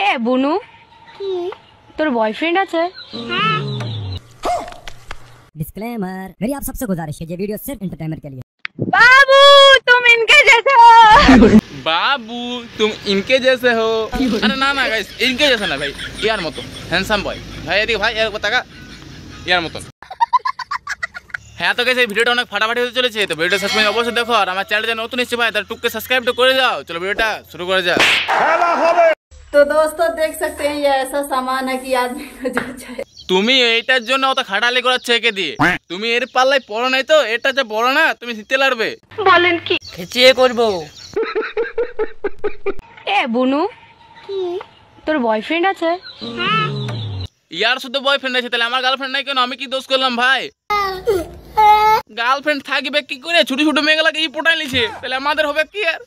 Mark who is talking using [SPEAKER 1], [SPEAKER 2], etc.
[SPEAKER 1] এ বুনু, তোর বয়ফ্রেন্ড আছে?
[SPEAKER 2] डिस्क्लेमर, मेरी आप सबसे गुजारिश है, ये वीडियो सिर्फ एंटरटेनमेंट के लिए।
[SPEAKER 1] बाबू तुम इनके जैसे हो।
[SPEAKER 3] बाबू तुम इनके जैसे हो। अरे ना ना गाइस, इनके जैसे ना भाई, यार मत हैंडसम बॉय भाई, এদিকে ভাই এর কথা ইয়ার মতন। হ্যাঁ তো গাইস, এই ভিডিওটা অনেক ফাটাফাটি হতে চলেছে, তো ভিডিওটা শেষ পর্যন্ত অবশ্যই দেখো, আর আমার চ্যানেলে যারা নতুন এসেছে ভাই তারা টুককে সাবস্ক্রাইব তো করে যাও। চলো ভিডিওটা শুরু করা যাক।
[SPEAKER 4] तो दोस्तों देख सकते हैं ये ऐसा सामान है कि आदमी को जो चाहे।
[SPEAKER 3] তুমি এইটার জন্য অত খাটালি করাচ্ছ একে দিয়ে, তুমি এর পাল্লায় পড়ো নাই তো, এটা যে বড় না তুমি নিতে পারবে।
[SPEAKER 1] বলেন কি?
[SPEAKER 2] खिचिए করব।
[SPEAKER 1] এ বুনু, তোর বয়ফ্রেন্ড আছে?
[SPEAKER 3] ইয়ার শুধু বয়ফ্রেন্ড আছে, তাহলে আমার গার্লফ্রেন্ড নাই কেন? আমি কি দোষ করলাম ভাই? গার্লফ্রেন্ড থাকবে কি করে? ছোট ছোট মেয়েগুলাকে পটাই নিছে, তাহলে আমাদের হবে কি আর?